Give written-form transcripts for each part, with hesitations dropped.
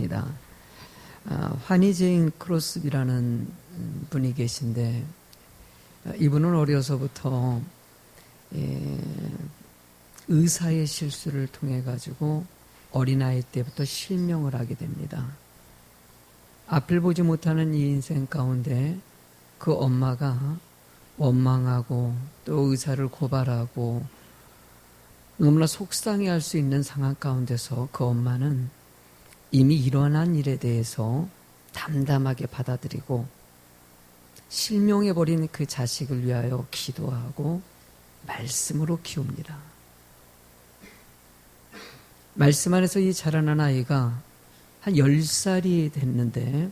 있습니다. 환희 제인 크로스비라는 분이 계신데, 이분은 어려서부터 의사의 실수를 통해 가지고 어린아이 때부터 실명을 하게 됩니다. 앞을 보지 못하는 이 인생 가운데 그 엄마가 원망하고 또 의사를 고발하고 너무나 속상해할 수 있는 상황 가운데서 그 엄마는 이미 일어난 일에 대해서 담담하게 받아들이고 실명해버린 그 자식을 위하여 기도하고 말씀으로 키웁니다. 말씀 안에서 이 자라난 아이가 한 10살이 됐는데,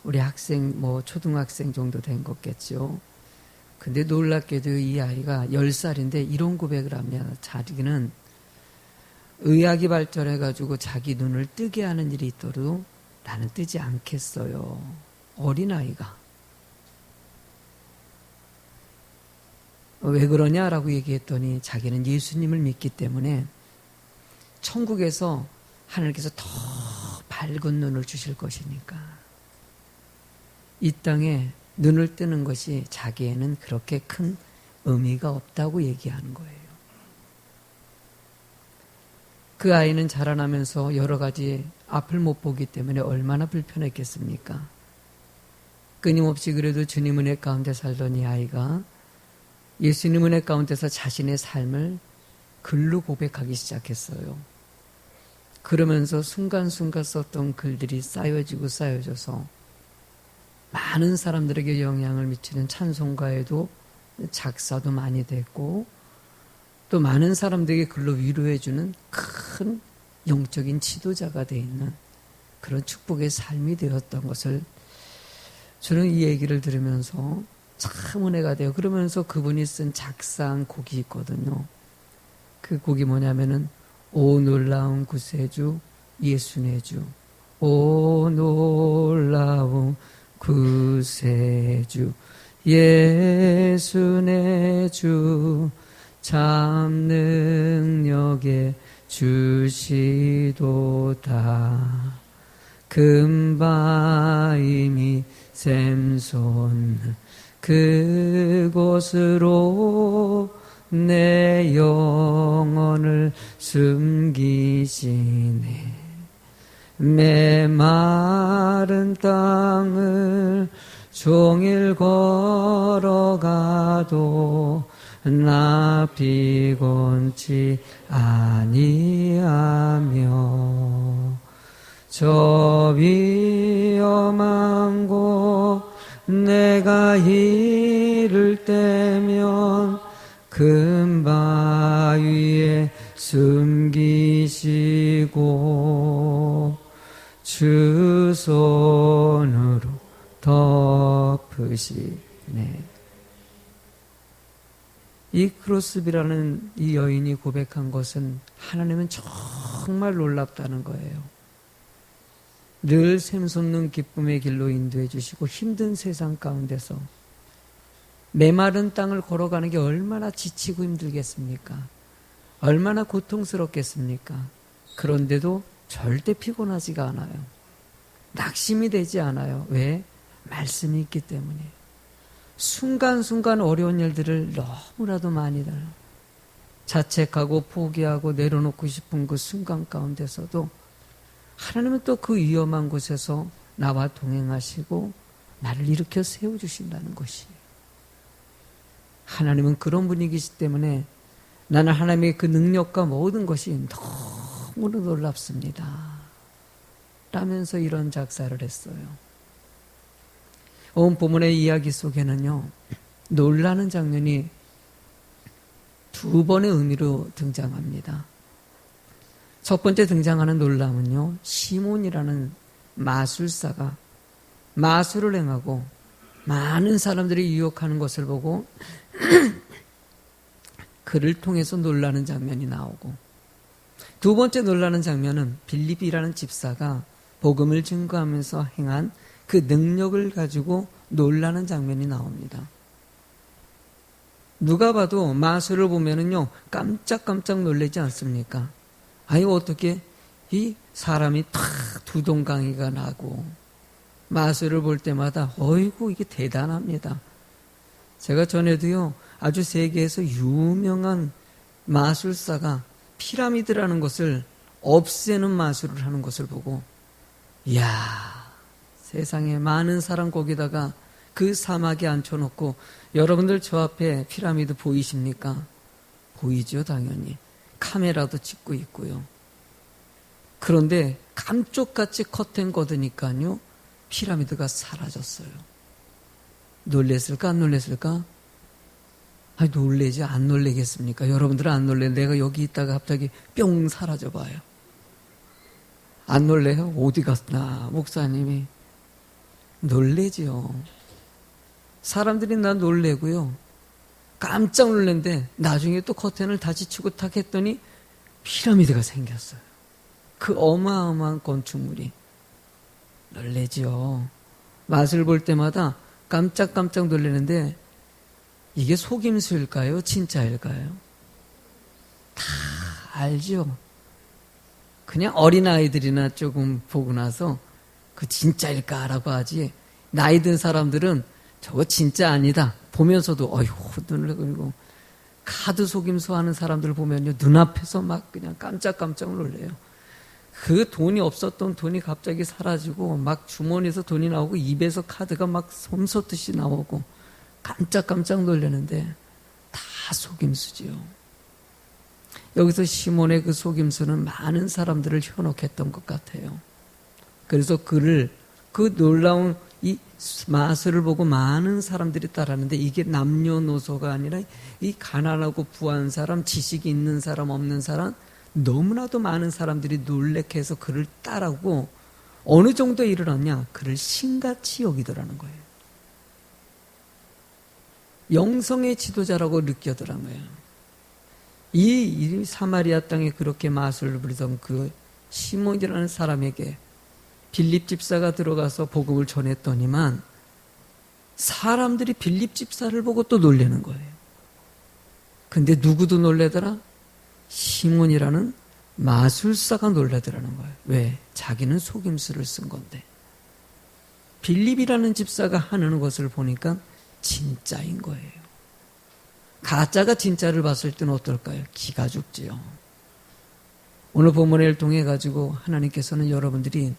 우리 학생, 초등학생 정도 된 거겠죠. 근데 놀랍게도 이 아이가 10살인데 이런 고백을 합니다. 자기는 의학이 발전해가지고 자기 눈을 뜨게 하는 일이 있더라도 나는 뜨지 않겠어요. 어린아이가. 왜 그러냐라고 얘기했더니 자기는 예수님을 믿기 때문에 천국에서 하나님께서 더 밝은 눈을 주실 것이니까 이 땅에 눈을 뜨는 것이 자기에는 그렇게 큰 의미가 없다고 얘기하는 거예요. 그 아이는 자라나면서 여러 가지 앞을 못 보기 때문에 얼마나 불편했겠습니까? 끊임없이 그래도 주님 은혜 가운데 살던 이 아이가 예수님 은혜 가운데서 자신의 삶을 글로 고백하기 시작했어요. 그러면서 순간순간 썼던 글들이 쌓여져서 많은 사람들에게 영향을 미치는 찬송가에도 작사도 많이 됐고, 또 많은 사람들에게 글로 위로해주는 큰 영적인 지도자가 되어 있는 그런 축복의 삶이 되었던 것을 저는 이 얘기를 들으면서 참 은혜가 돼요. 그러면서 그분이 쓴 작사한 곡이 있거든요. 그 곡이 뭐냐면은 오 놀라운 구세주 예수네 주, 오 놀라운 구세주 예수네 주, 참 능력의 주시도다. 금바임이 샘솟는 그곳으로 내 영혼을 숨기시네. 메마른 땅을 종일 걸어가도 나 피곤치 아니하며 저 위험한 곳 내가 이를 때면 금바위에 숨기시고 주 손으로 덮으시네. 이 크로스비라는 이 여인이 고백한 것은 하나님은 정말 놀랍다는 거예요. 늘 샘솟는 기쁨의 길로 인도해 주시고 힘든 세상 가운데서 메마른 땅을 걸어가는 게 얼마나 지치고 힘들겠습니까? 얼마나 고통스럽겠습니까? 그런데도 절대 피곤하지가 않아요. 낙심이 되지 않아요. 왜? 말씀이 있기 때문에. 순간순간 어려운 일들을 너무나도 많이 자책하고 포기하고 내려놓고 싶은 그 순간 가운데서도 하나님은 또 그 위험한 곳에서 나와 동행하시고 나를 일으켜 세워주신다는 것이에요. 하나님은 그런 분이시기 때문에 나는 하나님의 그 능력과 모든 것이 너무나 놀랍습니다. 라면서 이런 작사를 했어요. 오늘 본문의 이야기 속에는요, 놀라는 장면이 두 번의 의미로 등장합니다. 첫 번째 등장하는 놀람은요, 시몬이라는 마술사가 마술을 행하고 많은 사람들이 유혹하는 것을 보고 그를 통해서 놀라는 장면이 나오고, 두 번째 놀라는 장면은 빌립이라는 집사가 복음을 증거하면서 행한 그 능력을 가지고 놀라는 장면이 나옵니다. 누가 봐도 마술을 보면은요, 깜짝깜짝 놀라지 않습니까? 아니, 어떻게 이 사람이 탁 두동강이가 나고 마술을 볼 때마다 어이구 이게 대단합니다. 제가 전에도요 아주 세계에서 유명한 마술사가 피라미드라는 것을 없애는 마술을 하는 것을 보고 이야 세상에 많은 사람 거기다가 그 사막에 앉혀놓고 여러분들 저 앞에 피라미드 보이십니까? 보이죠 당연히. 카메라도 찍고 있고요. 그런데 감쪽같이 커튼 걷으니까요 피라미드가 사라졌어요. 놀랬을까 안 놀랬을까? 아니 놀래지 안 놀래겠습니까? 여러분들은 안 놀래. 내가 여기 있다가 갑자기 뿅 사라져봐요. 안 놀래요? 어디 갔나 목사님이. 놀래지요. 사람들이 나 놀래고요. 깜짝 놀랐는데 나중에 또 커튼을 다시 치고 탁 했더니 피라미드가 생겼어요. 그 어마어마한 건축물이. 놀래지요. 맛을 볼 때마다 깜짝깜짝 놀라는데 이게 속임수일까요? 진짜일까요? 다 알죠. 그냥 어린아이들이나 조금 보고 나서 그 진짜일까라고 하지 나이 든 사람들은 저거 진짜 아니다. 보면서도 어이구 눈을 그리고 카드 속임수 하는 사람들 보면요 눈앞에서 막 그냥 깜짝깜짝 놀래요. 그 돈이 없었던 돈이 갑자기 사라지고 막 주머니에서 돈이 나오고 입에서 카드가 막 솜솟듯이 나오고 깜짝깜짝 놀라는데 다 속임수지요. 여기서 시몬의 그 속임수는 많은 사람들을 현혹했던 것 같아요. 그래서 그를 그 놀라운 이 마술을 보고 많은 사람들이 따랐는데 이게 남녀노소가 아니라 이 가난하고 부한 사람, 지식이 있는 사람, 없는 사람 너무나도 많은 사람들이 놀래게 해서 그를 따르고 어느 정도에 이르렀냐? 그를 신같이 여기더라는 거예요. 영성의 지도자라고 느껴더라고요. 이 사마리아 땅에 그렇게 마술을 부리던 그 시몬이라는 사람에게 빌립 집사가 들어가서 복음을 전했더니만 사람들이 빌립 집사를 보고 또 놀라는 거예요. 근데 누구도 놀래더라? 시몬이라는 마술사가 놀라더라는 거예요. 왜? 자기는 속임수를 쓴 건데. 빌립이라는 집사가 하는 것을 보니까 진짜인 거예요. 가짜가 진짜를 봤을 때는 어떨까요? 기가 죽지요. 오늘 본문을 통해 가지고 하나님께서는 여러분들이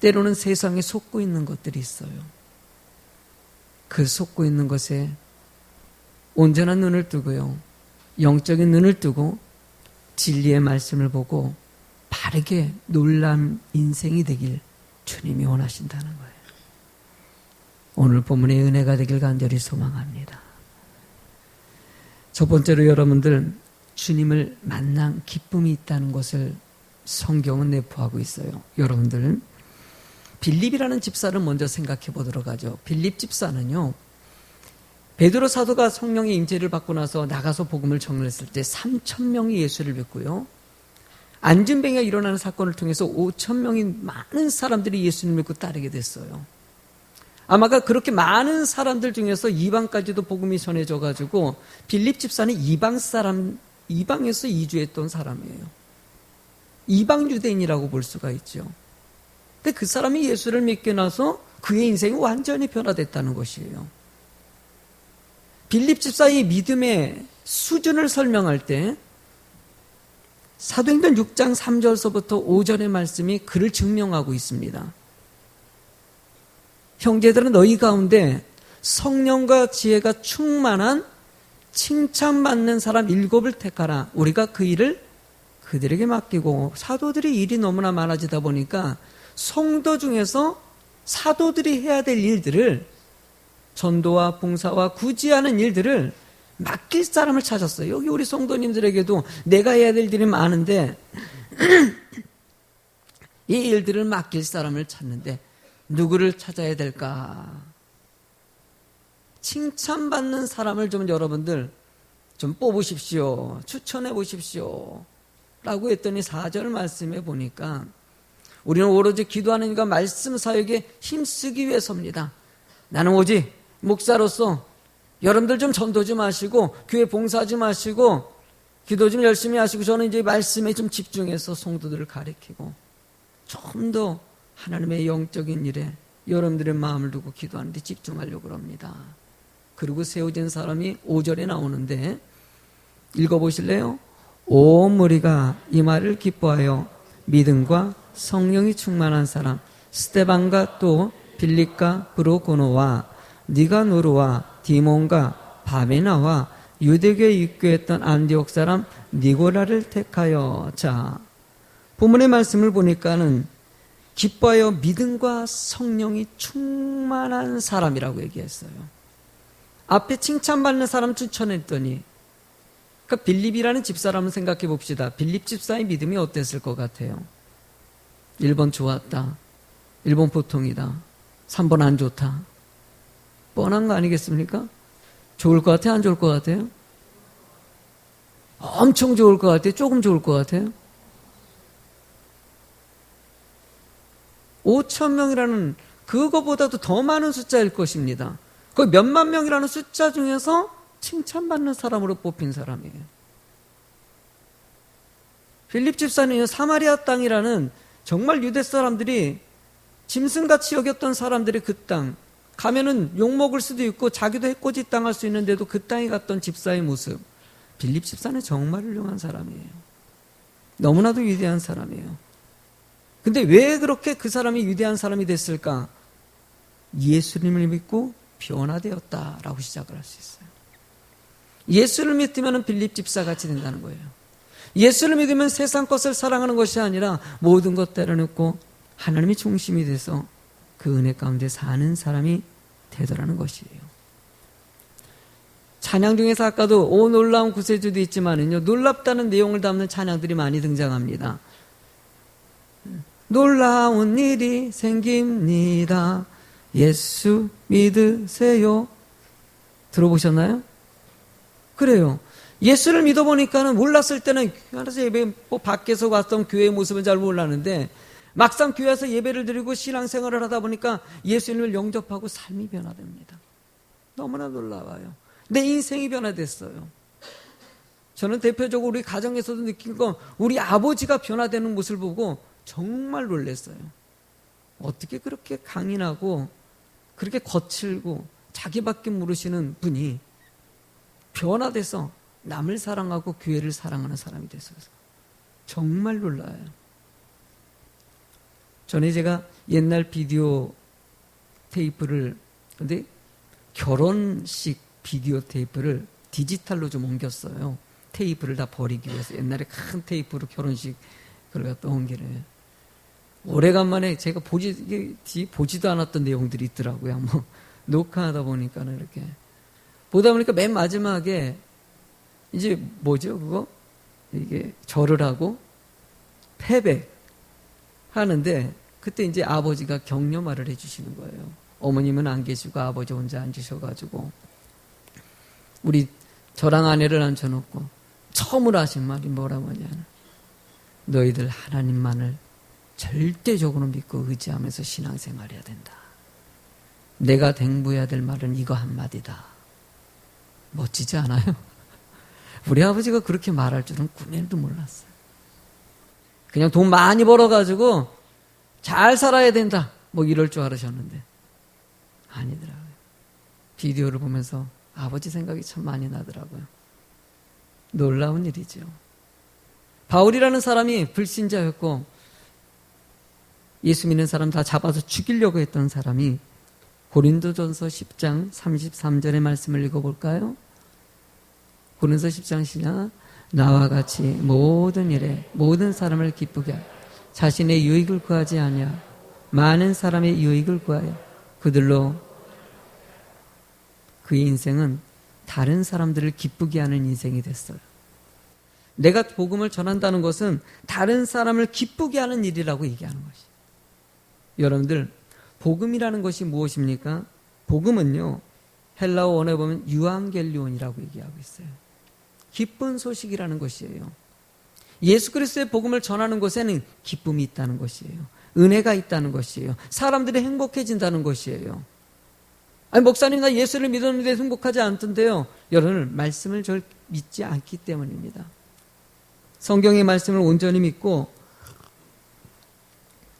때로는 세상에 속고 있는 것들이 있어요. 그 속고 있는 것에 온전한 눈을 뜨고요. 영적인 눈을 뜨고 진리의 말씀을 보고 바르게 놀란 인생이 되길 주님이 원하신다는 거예요. 오늘 본문의 은혜가 되길 간절히 소망합니다. 첫 번째로 여러분들 주님을 만난 기쁨이 있다는 것을 성경은 내포하고 있어요. 여러분들 빌립이라는 집사를 먼저 생각해 보도록 하죠. 빌립 집사는요. 베드로 사도가 성령의 임재를 받고 나서 나가서 복음을 전했을 때 3,000명이 예수를 믿고요. 안진뱅이가 일어나는 사건을 통해서 5,000명이 많은 사람들이 예수님을 믿고 따르게 됐어요. 아마가 그렇게 많은 사람들 중에서 이방까지도 복음이 전해져 가지고 빌립 집사는 이방에서 이주했던 사람이에요. 이방 유대인이라고 볼 수가 있죠. 근데 그 사람이 예수를 믿게 나서 그의 인생이 완전히 변화됐다는 것이에요. 빌립 집사의 믿음의 수준을 설명할 때 사도행전 6장 3절서부터 5절의 말씀이 그를 증명하고 있습니다. 형제들은 너희 가운데 성령과 지혜가 충만한 칭찬받는 사람 7을 택하라. 우리가 그 일을 그들에게 맡기고 사도들이 일이 너무나 많아지다 보니까 성도 중에서 사도들이 해야 될 일들을 전도와 봉사와 구제하는 일들을 맡길 사람을 찾았어요. 여기 우리 성도님들에게도 내가 해야 될 일이 많은데 이 일들을 맡길 사람을 찾는데 누구를 찾아야 될까? 칭찬받는 사람을 좀 여러분들 좀 뽑으십시오. 추천해 보십시오. 라고 했더니 4절 말씀해 보니까 우리는 오로지 기도하는 일과 말씀 사역에 힘쓰기 위해서입니다. 나는 오직 목사로서 여러분들 좀 전도 좀 하시고 교회 봉사 좀 하시고 기도 좀 열심히 하시고 저는 이제 말씀에 좀 집중해서 성도들을 가리키고 좀 더 하나님의 영적인 일에 여러분들의 마음을 두고 기도하는 데 집중하려고 합니다. 그리고 세워진 사람이 5절에 나오는데 읽어보실래요? 온 무리가 이 말을 기뻐하여 믿음과 성령이 충만한 사람 스데반과 또 빌립과 브로고노와 니가노르와 디몬과 바베나와 유대교에 입교했던 안디옥 사람 니고라를 택하여. 자, 본문의 말씀을 보니까는 기뻐하여 믿음과 성령이 충만한 사람이라고 얘기했어요. 앞에 칭찬받는 사람 추천했더니, 그러니까 빌립이라는 집사람을 생각해 봅시다. 빌립 집사의 믿음이 어땠을 것 같아요? 1번 좋았다, 1번 보통이다, 3번 안 좋다. 뻔한 거 아니겠습니까? 좋을 것 같아요? 안 좋을 것 같아요? 엄청 좋을 것 같아요? 조금 좋을 것 같아요? 5,000명이라는 그거보다도 더 많은 숫자일 것입니다. 그 몇만 명이라는 숫자 중에서 칭찬받는 사람으로 뽑힌 사람이에요. 빌립 집사는 사마리아 땅이라는 정말 유대 사람들이 짐승같이 여겼던 사람들이 그 땅, 가면은 욕먹을 수도 있고 자기도 해코지 당할 수 있는데도 그 땅에 갔던 집사의 모습, 빌립 집사는 정말 훌륭한 사람이에요. 너무나도 위대한 사람이에요. 근데 왜 그렇게 그 사람이 위대한 사람이 됐을까? 예수님을 믿고 변화되었다라고 시작을 할 수 있어요. 예수를 믿으면 빌립 집사같이 된다는 거예요. 예수를 믿으면 세상 것을 사랑하는 것이 아니라 모든 것 때려놓고 하나님이 중심이 돼서 그 은혜 가운데 사는 사람이 되더라는 것이에요. 찬양 중에서 아까도 오 놀라운 구세주도 있지만은요, 놀랍다는 내용을 담는 찬양들이 많이 등장합니다. 놀라운 일이 생깁니다. 예수 믿으세요. 들어보셨나요? 그래요. 예수를 믿어보니까는 몰랐을 때는 교회에서 예배, 밖에서 봤던 교회의 모습은 잘 몰랐는데 막상 교회에서 예배를 드리고 신앙생활을 하다 보니까 예수님을 영접하고 삶이 변화됩니다. 너무나 놀라워요. 내 인생이 변화됐어요. 저는 대표적으로 우리 가정에서도 느낀 건 우리 아버지가 변화되는 모습을 보고 정말 놀랐어요. 어떻게 그렇게 강인하고 그렇게 거칠고 자기밖에 모르시는 분이 변화돼서 남을 사랑하고 교회를 사랑하는 사람이 됐어요. 정말 놀라요. 전에 제가 옛날 비디오 테이프를, 근데 결혼식 비디오 테이프를 디지털로 좀 옮겼어요. 테이프를 다 버리기 위해서. 옛날에 큰 테이프로 결혼식 그걸 갖다 옮기래요. 오래간만에 제가 보지도 않았던 내용들이 있더라고요. 뭐 녹화하다 보니까는 이렇게 보다 보니까 맨 마지막에 이제 뭐죠 그거? 이게 절을 하고 패백 하는데 그때 이제 아버지가 격려 말을 해주시는 거예요. 어머님은 안 계시고 아버지 혼자 앉으셔가지고 우리 저랑 아내를 앉혀놓고 처음으로 하신 말이 뭐라고 하냐면 너희들 하나님만을 절대적으로 믿고 의지하면서 신앙생활해야 된다. 내가 당부해야 될 말은 이거 한마디다. 멋지지 않아요? 우리 아버지가 그렇게 말할 줄은 꿈에도 몰랐어요. 그냥 돈 많이 벌어가지고 잘 살아야 된다. 뭐 이럴 줄 알으셨는데 아니더라고요. 비디오를 보면서 아버지 생각이 참 많이 나더라고요. 놀라운 일이죠. 바울이라는 사람이 불신자였고 예수 믿는 사람 다 잡아서 죽이려고 했던 사람이 고린도전서 10장 33절의 말씀을 읽어볼까요? 고린도서 10장 시작. 나와 같이 모든 일에 모든 사람을 기쁘게 하여 자신의 유익을 구하지 아니하여 많은 사람의 유익을 구하여 그들로 그의 인생은 다른 사람들을 기쁘게 하는 인생이 됐어요. 내가 복음을 전한다는 것은 다른 사람을 기쁘게 하는 일이라고 얘기하는 것이에요. 여러분들 복음이라는 것이 무엇입니까? 복음은요 헬라어 원어에 보면 유앙겔리온이라고 얘기하고 있어요. 기쁜 소식이라는 것이에요. 예수 그리스도의 복음을 전하는 것에는 기쁨이 있다는 것이에요. 은혜가 있다는 것이에요. 사람들이 행복해진다는 것이에요. 아니 목사님 나 예수를 믿었는데 행복하지 않던데요. 여러분 말씀을 절 믿지 않기 때문입니다. 성경의 말씀을 온전히 믿고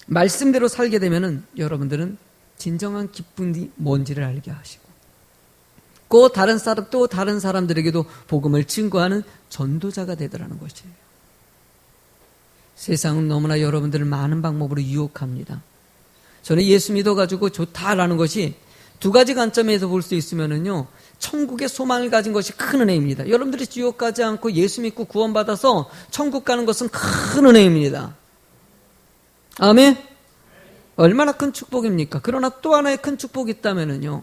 말씀대로 살게 되면은 여러분들은 진정한 기쁨이 뭔지를 알게 하시고 또 다른 사람들에게도 복음을 증거하는 전도자가 되더라는 것이에요. 세상은 너무나 여러분들을 많은 방법으로 유혹합니다. 저는 예수 믿어가지고 좋다라는 것이 두 가지 관점에서 볼 수 있으면은요, 천국의 소망을 가진 것이 큰 은혜입니다. 여러분들이 지옥 가지 않고 예수 믿고 구원받아서 천국 가는 것은 큰 은혜입니다. 아멘? 얼마나 큰 축복입니까? 그러나 또 하나의 큰 축복이 있다면은요,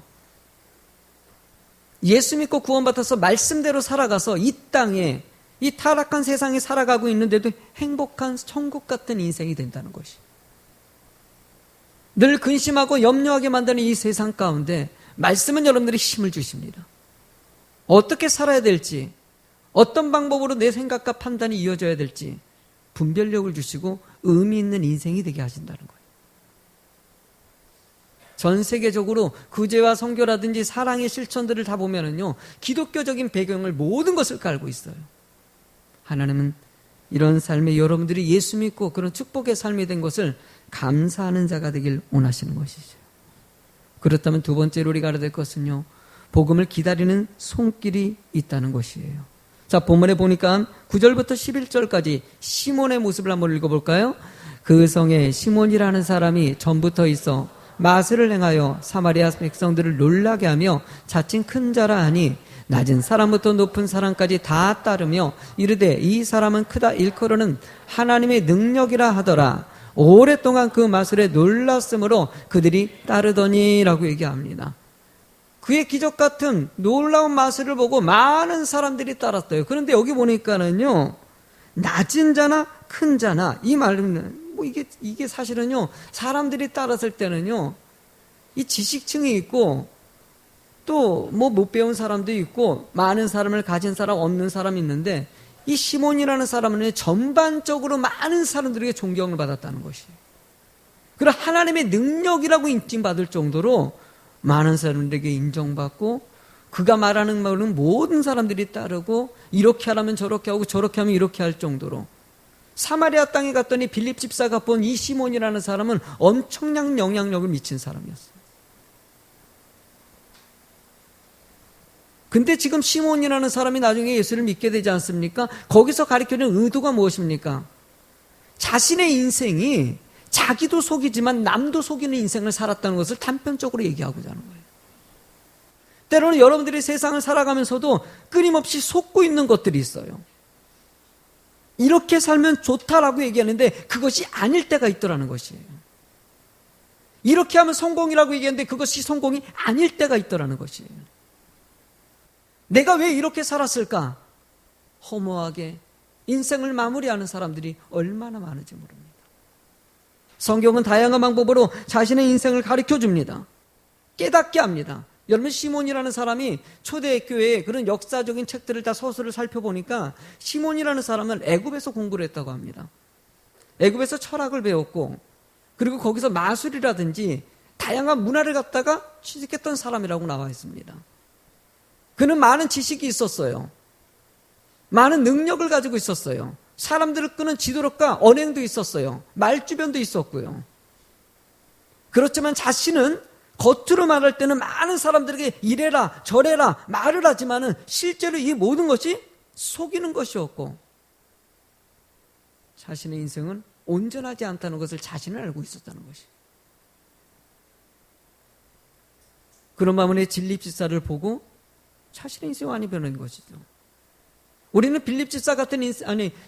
예수 믿고 구원받아서 말씀대로 살아가서 이 땅에, 이 타락한 세상에 살아가고 있는데도 행복한 천국 같은 인생이 된다는 것이. 늘 근심하고 염려하게 만드는 이 세상 가운데 말씀은 여러분들이 힘을 주십니다. 어떻게 살아야 될지, 어떤 방법으로 내 생각과 판단이 이어져야 될지 분별력을 주시고 의미 있는 인생이 되게 하신다는 거예요. 전 세계적으로 구제와 선교라든지 사랑의 실천들을 다 보면은요, 기독교적인 배경을 모든 것을 깔고 있어요. 하나님은 이런 삶에 여러분들이 예수 믿고 그런 축복의 삶이 된 것을 감사하는 자가 되길 원하시는 것이죠. 그렇다면 두 번째로 우리가 알아야 될 것은요, 복음을 기다리는 손길이 있다는 것이에요. 자, 본문에 보니까 9절부터 11절까지 시몬의 모습을 한번 읽어볼까요? 그 성에 시몬이라는 사람이 전부터 있어 마술을 행하여 사마리아 백성들을 놀라게 하며 자칭 큰 자라 하니 낮은 사람부터 높은 사람까지 다 따르며 이르되 이 사람은 크다 일컬어는 하나님의 능력이라 하더라. 오랫동안 그 마술에 놀랐으므로 그들이 따르더니라고 얘기합니다. 그의 기적 같은 놀라운 마술을 보고 많은 사람들이 따랐어요. 그런데 여기 보니까는요, 낮은 자나 큰 자나 이 말은 이게 사실은요, 사람들이 따랐을 때는요, 이 지식층이 있고 또 못 배운 사람도 있고 많은 사람을 가진 사람 없는 사람이 있는데 이 시몬이라는 사람은 전반적으로 많은 사람들에게 존경을 받았다는 것이에요. 그리고 하나님의 능력이라고 인정받을 정도로 많은 사람들에게 인정받고 그가 말하는 말은 모든 사람들이 따르고 이렇게 하라면 저렇게 하고 저렇게 하면 이렇게 할 정도로 사마리아 땅에 갔더니 빌립 집사가 본 이 시몬이라는 사람은 엄청난 영향력을 미친 사람이었어요. 근데 지금 시몬이라는 사람이 나중에 예수를 믿게 되지 않습니까? 거기서 가리키는 의도가 무엇입니까? 자신의 인생이 자기도 속이지만 남도 속이는 인생을 살았다는 것을 단편적으로 얘기하고자 하는 거예요. 때로는 여러분들이 세상을 살아가면서도 끊임없이 속고 있는 것들이 있어요. 이렇게 살면 좋다라고 얘기하는데 그것이 아닐 때가 있더라는 것이에요. 이렇게 하면 성공이라고 얘기하는데 그것이 성공이 아닐 때가 있더라는 것이에요. 내가 왜 이렇게 살았을까? 허무하게 인생을 마무리하는 사람들이 얼마나 많은지 모릅니다. 성경은 다양한 방법으로 자신의 인생을 가르쳐 줍니다. 깨닫게 합니다. 여러분, 시몬이라는 사람이 초대교회의 그런 역사적인 책들을 다 서술을 살펴보니까 시몬이라는 사람은 애굽에서 공부를 했다고 합니다. 애굽에서 철학을 배웠고 그리고 거기서 마술이라든지 다양한 문화를 갖다가 취직했던 사람이라고 나와 있습니다. 그는 많은 지식이 있었어요. 많은 능력을 가지고 있었어요. 사람들을 끄는 지도력과 언행도 있었어요. 말주변도 있었고요. 그렇지만 자신은 겉으로 말할 때는 많은 사람들에게 이래라 저래라 말을 하지만은 실제로 이 모든 것이 속이는 것이었고 자신의 인생은 온전하지 않다는 것을 자신은 알고 있었다는 것이. 그런 마음에 빌립 집사를 보고 자신의 인생이 많이 변한 것이죠. 우리는 빌립 집사 같은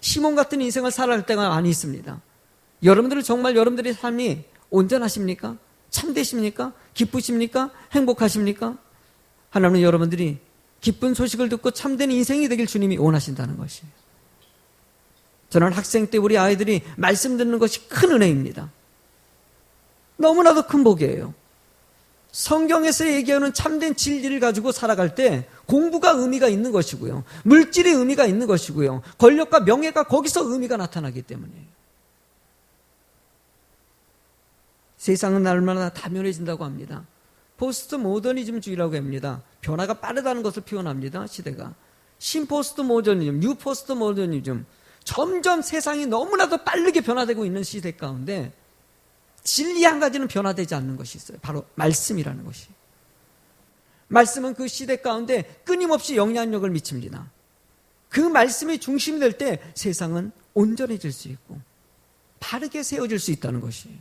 시몬 같은 인생을 살아갈 때가 많이 있습니다. 여러분들은 정말 여러분들의 삶이 온전하십니까? 참되십니까? 기쁘십니까? 행복하십니까? 하나님은 여러분들이 기쁜 소식을 듣고 참된 인생이 되길 주님이 원하신다는 것이에요. 저는 학생 때 우리 아이들이 말씀 듣는 것이 큰 은혜입니다. 너무나도 큰 복이에요. 성경에서 얘기하는 참된 진리를 가지고 살아갈 때 공부가 의미가 있는 것이고요. 물질의 의미가 있는 것이고요. 권력과 명예가 거기서 의미가 나타나기 때문이에요. 세상은 날마다 다변해진다고 합니다. 포스트 모더니즘주의라고 합니다. 변화가 빠르다는 것을 표현합니다. 시대가. 신포스트 모더니즘, 뉴 포스트 모더니즘. 점점 세상이 너무나도 빠르게 변화되고 있는 시대 가운데 진리 한 가지는 변화되지 않는 것이 있어요. 바로 말씀이라는 것이. 말씀은 그 시대 가운데 끊임없이 영향력을 미칩니다. 그 말씀이 중심이 될 때 세상은 온전해질 수 있고 바르게 세워질 수 있다는 것이에요.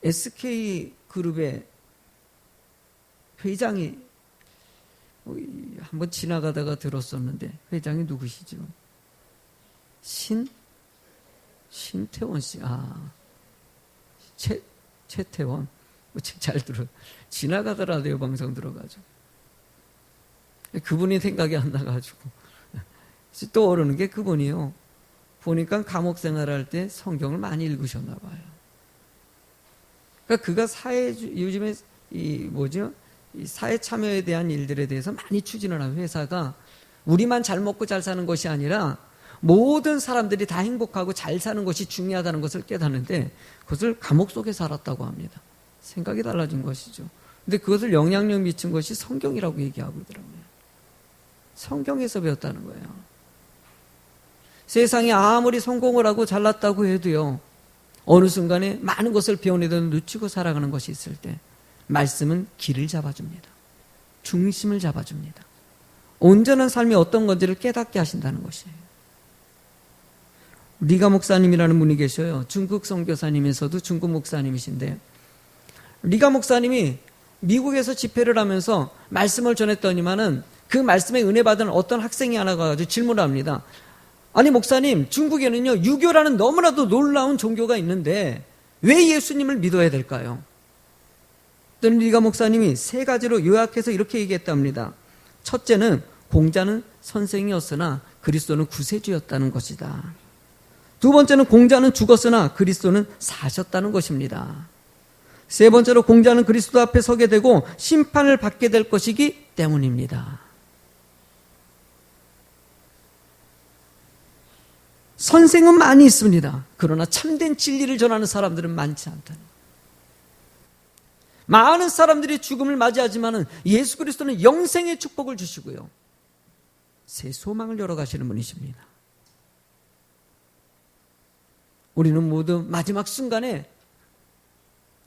SK그룹의 회장이 한번 지나가다가 들었었는데 회장이 누구시죠? 신태원 씨. 최태원. 잘 들어. 지나가더라도요, 방송 들어가지고. 그분이 생각이 안 나가지고. 떠오르는 게 그분이요. 보니까 감옥 생활할 때 성경을 많이 읽으셨나 봐요. 그러니까 그가 요즘에 이 사회 참여에 대한 일들에 대해서 많이 추진을 하는 회사가 우리만 잘 먹고 잘 사는 것이 아니라 모든 사람들이 다 행복하고 잘 사는 것이 중요하다는 것을 깨닫는데 그것을 감옥 속에 살았다고 합니다. 생각이 달라진 것이죠. 근데 그것을 영향력 미친 것이 성경이라고 얘기하고 있더라고요. 성경에서 배웠다는 거예요. 세상에 아무리 성공을 하고 잘났다고 해도요, 어느 순간에 많은 것을 배우내도 놓치고 살아가는 것이 있을 때 말씀은 길을 잡아줍니다. 중심을 잡아줍니다. 온전한 삶이 어떤 건지를 깨닫게 하신다는 것이에요. 리가 목사님이라는 분이 계셔요. 중국 선교사님에서도 중국 목사님이신데 리가 목사님이 미국에서 집회를 하면서 말씀을 전했더니만은 그 말씀에 은혜 받은 어떤 학생이 하나 가지고 질문을 합니다. 아니 목사님, 중국에는요 유교라는 너무나도 놀라운 종교가 있는데 왜 예수님을 믿어야 될까요? 리가 목사님이 세 가지로 요약해서 이렇게 얘기했답니다. 첫째는 공자는 선생이었으나 그리스도는 구세주였다는 것이다. 두 번째는 공자는 죽었으나 그리스도는 사셨다는 것입니다. 세 번째로 공자는 그리스도 앞에 서게 되고 심판을 받게 될 것이기 때문입니다. 선생은 많이 있습니다. 그러나 참된 진리를 전하는 사람들은 많지 않다는. 많은 사람들이 죽음을 맞이하지만 예수 그리스도는 영생의 축복을 주시고요. 새 소망을 열어가시는 분이십니다. 우리는 모두 마지막 순간에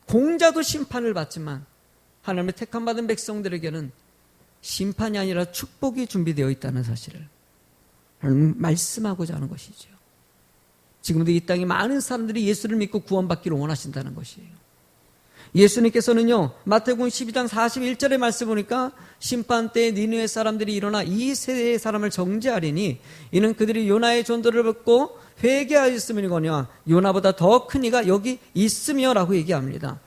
공자도 심판을 받지만 하나님의 택함받은 백성들에게는 심판이 아니라 축복이 준비되어 있다는 사실을 하나님은 말씀하고자 하는 것이죠. 지금도 이 땅에 많은 사람들이 예수를 믿고 구원받기를 원하신다는 것이에요. 예수님께서는요, 마태복음 12장 41절의 말씀 보니까 심판 때에 니느웨 사람들이 일어나 이 세대의 사람을 정죄하리니 이는 그들이 요나의 전도를 듣고 회개하였음이거니와 요나보다 더 큰 이가 여기 있으며 라고 얘기합니다.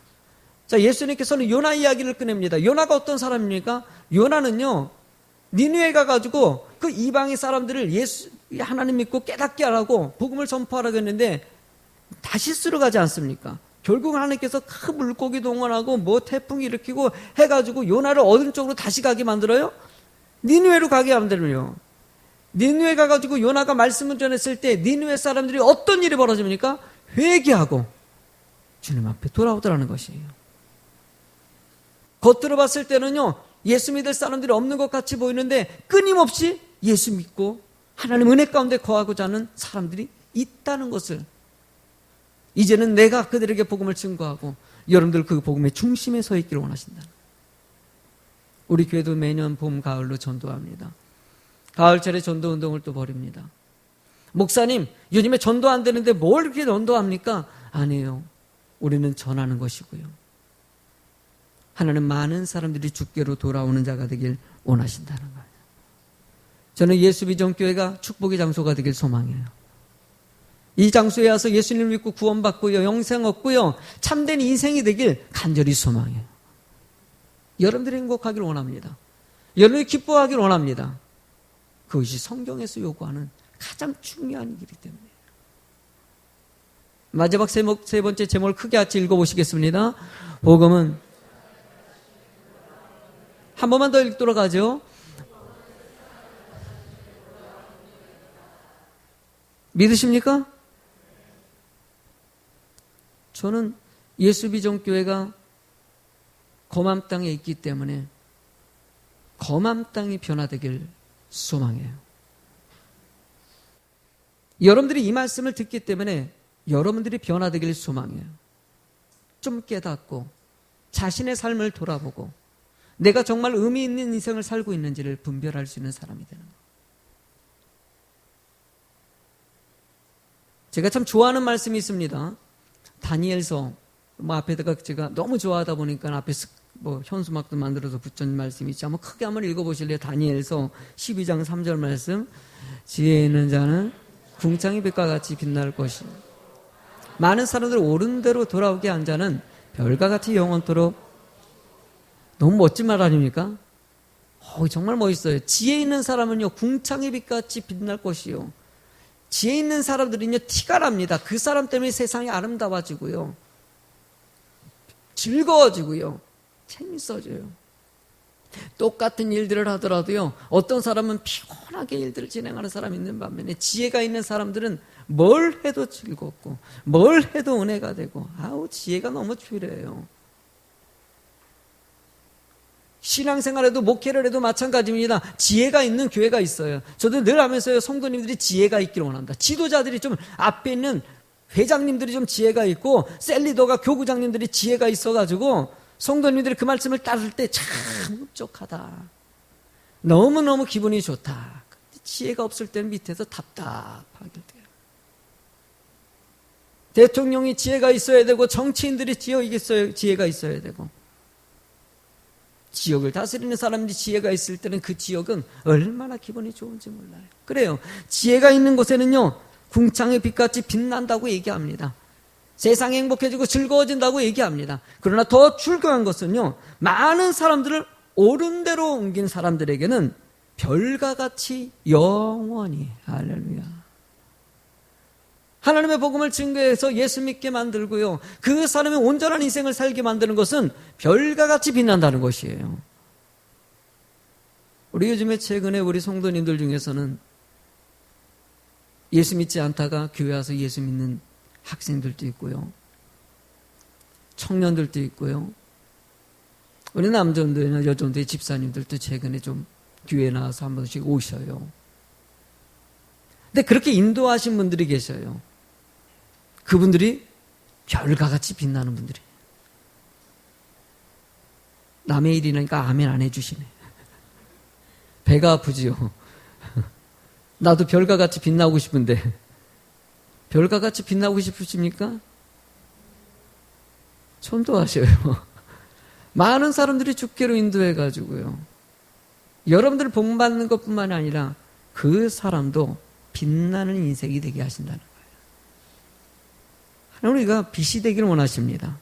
자, 예수님께서는 요나 이야기를 꺼냅니다. 요나가 어떤 사람입니까? 요나는요, 니느웨 가가지고 그 이방의 사람들을 하나님 믿고 깨닫게 하라고 복음을 선포하라고 했는데 다시 쓰러가지 않습니까? 결국 하나님께서 큰 물고기 동원하고 태풍 일으키고 해가지고 요나를 어느 쪽으로 다시 가게 만들어요? 니느웨로 가게 만들어요. 니느웨 가가지고 요나가 말씀을 전했을 때 니느웨 사람들이 어떤 일이 벌어집니까? 회개하고 주님 앞에 돌아오더라는 것이에요. 겉으로 봤을 때는요, 예수 믿을 사람들이 없는 것 같이 보이는데 끊임없이 예수 믿고 하나님 은혜 가운데 거하고자 하는 사람들이 있다는 것을, 이제는 내가 그들에게 복음을 증거하고 여러분들 그 복음의 중심에 서 있기를 원하신다. 우리 교회도 매년 봄, 가을로 전도합니다. 가을철에 전도운동을 또 벌입니다. 목사님, 요즘에 전도 안 되는데 뭘 그렇게 전도합니까? 아니에요. 우리는 전하는 것이고요. 하나님 많은 사람들이 주께로 돌아오는 자가 되길 원하신다는 거예요. 저는 예수비전교회가 축복의 장소가 되길 소망해요. 이 장소에 와서 예수님을 믿고 구원받고요, 영생 얻고요, 참된 인생이 되길 간절히 소망해요. 여러분들이 행복하길 원합니다. 여러분이 기뻐하길 원합니다. 그것이 성경에서 요구하는 가장 중요한 일이기 때문에. 마지막 세 번째 제목을 크게 같이 읽어보시겠습니다. 복음은 한 번만 더 읽도록 하죠. 믿으십니까? 저는 예수비전교회가 검암 땅에 있기 때문에 검암 땅이 변화되길 소망해요. 여러분들이 이 말씀을 듣기 때문에 여러분들이 변화되길 소망해요. 좀 깨닫고 자신의 삶을 돌아보고 내가 정말 의미 있는 인생을 살고 있는지를 분별할 수 있는 사람이 되는 거예요. 제가 참 좋아하는 말씀이 있습니다. 다니엘서 앞에다가 제가 너무 좋아하다 보니까 앞에 현수막도 만들어서 붙여놓은 말씀이 있지. 한번 크게 한번 읽어보실래요? 다니엘서 12장 3절 말씀. 지혜 있는 자는 궁창의 빛과 같이 빛날 것이요 많은 사람들 옳은 대로 돌아오게 한 자는 별과 같이 영원토록. 너무 멋진 말 아닙니까? 정말 멋있어요. 지혜 있는 사람은요 궁창의 빛같이 빛날 것이요 지혜 있는 사람들은요 티가 납니다. 그 사람 때문에 세상이 아름다워지고요 즐거워지고요 재밌어져요. 똑같은 일들을 하더라도요 어떤 사람은 피곤하게 일들을 진행하는 사람이 있는 반면에 지혜가 있는 사람들은 뭘 해도 즐겁고 뭘 해도 은혜가 되고 지혜가 너무 필요해요. 신앙생활에도 목회를 해도 마찬가지입니다. 지혜가 있는 교회가 있어요. 저도 늘 하면서요 성도님들이 지혜가 있기를 원합니다. 지도자들이 좀 앞에 있는 회장님들이 좀 지혜가 있고 셀리더가 교구장님들이 지혜가 있어가지고 성도님들이 그 말씀을 따를 때 참 흡족하다. 너무너무 기분이 좋다. 지혜가 없을 때는 밑에서 답답하게 돼요. 대통령이 지혜가 있어야 되고 정치인들이 지혜가 있어야 되고 지역을 다스리는 사람들이 지혜가 있을 때는 그 지역은 얼마나 기분이 좋은지 몰라요. 그래요. 지혜가 있는 곳에는요 궁창의 빛같이 빛난다고 얘기합니다. 세상이 행복해지고 즐거워진다고 얘기합니다. 그러나 더 중요한 것은요 많은 사람들을 옳은 대로 옮긴 사람들에게는 별과 같이 영원히 할렐루야 하나님의 복음을 증거해서 예수 믿게 만들고요 그 사람의 온전한 인생을 살게 만드는 것은 별과 같이 빛난다는 것이에요. 우리 요즘에 최근에 우리 성도님들 중에서는 예수 믿지 않다가 교회 와서 예수 믿는 학생들도 있고요 청년들도 있고요 우리 남전도나 여전도의 집사님들도 최근에 좀 교회에 나와서 한 번씩 오셔요. 근데 그렇게 인도하신 분들이 계셔요. 그분들이 별과 같이 빛나는 분들이에요. 남의 일이니까 아멘 안 해주시네. 배가 아프지요. 나도 별과 같이 빛나고 싶은데 별과 같이 빛나고 싶으십니까? 천도하셔요. 많은 사람들이 주께로 인도해가지고요 여러분들 복받는 것뿐만 아니라 그 사람도 빛나는 인생이 되게 하신다는 거예요. 하나님 우리가 빛이 되기를 원하십니다.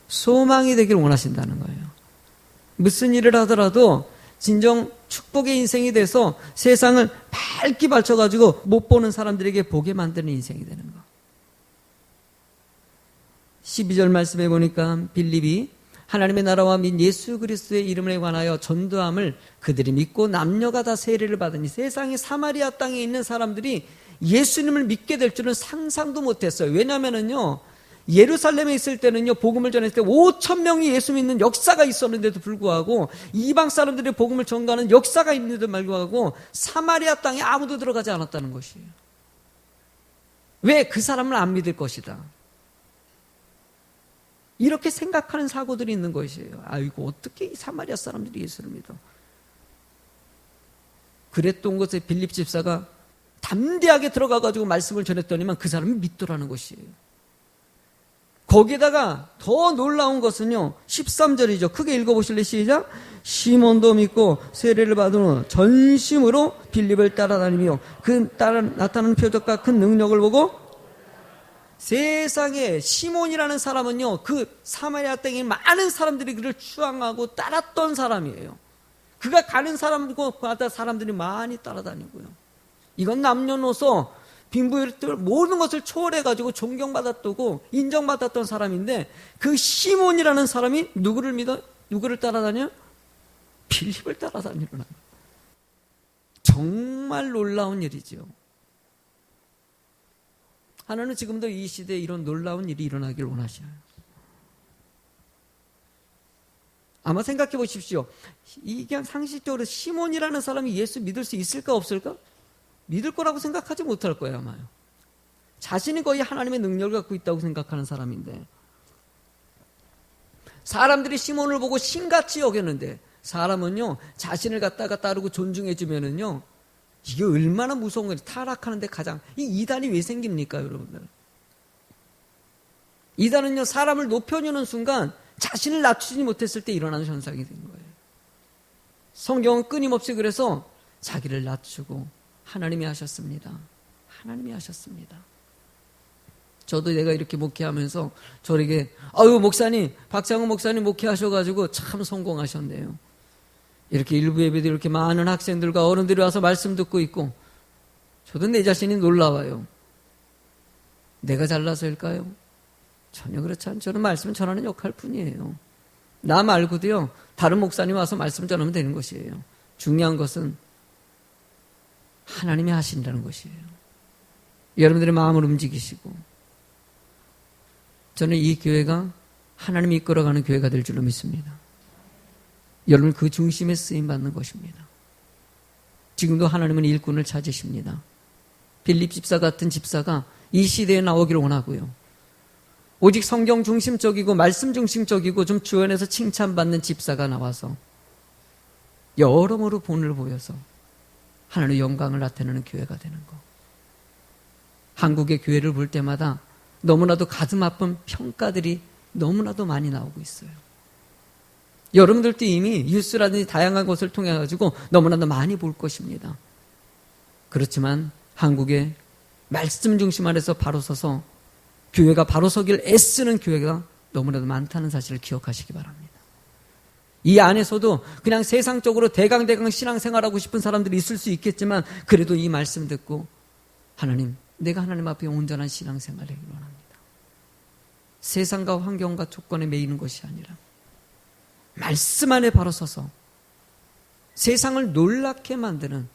소망이 되기를 원하신다는 거예요. 무슨 일을 하더라도 진정 축복의 인생이 돼서 세상을 밝게 밝혀가지고 못 보는 사람들에게 보게 만드는 인생이 되는 거. 12절 말씀해 보니까 빌립이 하나님의 나라와 및 예수 그리스도의 이름에 관하여 전도함을 그들이 믿고 남녀가 다 세례를 받으니 세상의 사마리아 땅에 있는 사람들이 예수님을 믿게 될 줄은 상상도 못했어요. 왜냐하면요 예루살렘에 있을 때는요 복음을 전했을 때 5,000명이 예수 믿는 역사가 있었는데도 불구하고 이방 사람들의 복음을 전가하는 역사가 있는데도 불구하고 사마리아 땅에 아무도 들어가지 않았다는 것이에요. 왜? 그 사람을 안 믿을 것이다. 이렇게 생각하는 사고들이 있는 것이에요. 아이고 어떻게 이 사마리아 사람들이 예수를 믿어. 그랬던 것에 빌립 집사가 담대하게 들어가가지고 말씀을 전했더니만 그 사람이 믿더라는 것이에요. 거기다가 더 놀라운 것은요 13절이죠. 크게 읽어보실래요? 시작. 시몬도 믿고 세례를 받은 후 전심으로 빌립을 따라다니며 그 따라 나타나는 표적과 큰 능력을 보고 세상에 시몬이라는 사람은요 그 사마리아 땅에 많은 사람들이 그를 추앙하고 따랐던 사람이에요. 그가 가는 사람마다 사람들이 많이 따라다니고요. 이건 남녀노소 빈부일들 모든 것을 초월해가지고 존경받았고 인정받았던 사람인데 그 시몬이라는 사람이 누구를 믿어? 누구를 따라다녀? 빌립을 따라다니구나. 정말 놀라운 일이죠. 하나님은 지금도 이 시대에 이런 놀라운 일이 일어나길 원하셔요. 아마 생각해 보십시오. 이게 그냥 상식적으로 시몬이라는 사람이 예수 믿을 수 있을까 없을까? 믿을 거라고 생각하지 못할 거예요 아마요. 자신이 거의 하나님의 능력을 갖고 있다고 생각하는 사람인데, 사람들이 시몬을 보고 신같이 여겼는데, 사람은요 자신을 갖다가 따르고 존중해 주면은요 이게 얼마나 무서운 거예요. 타락하는데 가장, 이 이단이 왜 생깁니까 여러분들? 이단은요 사람을 높여주는 순간 자신을 낮추지 못했을 때 일어나는 현상이 된 거예요. 성경은 끊임없이 그래서 자기를 낮추고 하나님이 하셨습니다. 하나님이 하셨습니다. 저도 내가 이렇게 목회하면서 저에게 아유 목사님, 박장훈 목사님 목회하셔가지고 참 성공하셨네요. 이렇게 일부 예배도 이렇게 많은 학생들과 어른들이 와서 말씀 듣고 있고, 저도 내 자신이 놀라워요. 내가 잘나서일까요? 전혀 그렇지 않죠. 저는 말씀 전하는 역할 뿐이에요. 나 말고도요 다른 목사님 와서 말씀 전하면 되는 것이에요. 중요한 것은 하나님이 하신다는 것이에요. 여러분들의 마음을 움직이시고, 저는 이 교회가 하나님이 이끌어가는 교회가 될 줄로 믿습니다. 여러분 그 중심에 쓰임받는 것입니다. 지금도 하나님은 일꾼을 찾으십니다. 빌립 집사 같은 집사가 이 시대에 나오기를 원하고요. 오직 성경 중심적이고 말씀 중심적이고 좀 주변에서 칭찬받는 집사가 나와서 여러모로 본을 보여서 하나님의 영광을 나타내는 교회가 되는 것. 한국의 교회를 볼 때마다 너무나도 가슴 아픈 평가들이 너무나도 많이 나오고 있어요. 여러분들도 이미 뉴스라든지 다양한 것을 통해 가지고 너무나도 많이 볼 것입니다. 그렇지만 한국의 말씀 중심 안에서 바로 서서 교회가 바로 서길 애쓰는 교회가 너무나도 많다는 사실을 기억하시기 바랍니다. 이 안에서도 그냥 세상적으로 대강대강 신앙생활하고 싶은 사람들이 있을 수 있겠지만, 그래도 이 말씀 듣고 하나님, 내가 하나님 앞에 온전한 신앙생활을 하기를 원합니다. 세상과 환경과 조건에 매이는 것이 아니라 말씀 안에 바로 서서 세상을 놀랍게 만드는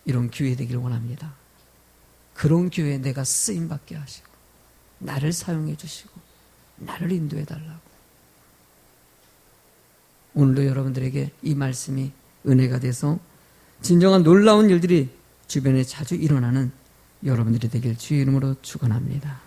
이런 교회 되기를 원합니다. 그런 교회에 내가 쓰임받게 하시고 나를 사용해 주시고 나를 인도해 달라고. 오늘도 여러분들에게 이 말씀이 은혜가 돼서 진정한 놀라운 일들이 주변에 자주 일어나는 여러분들이 되길 주의 이름으로 축원합니다.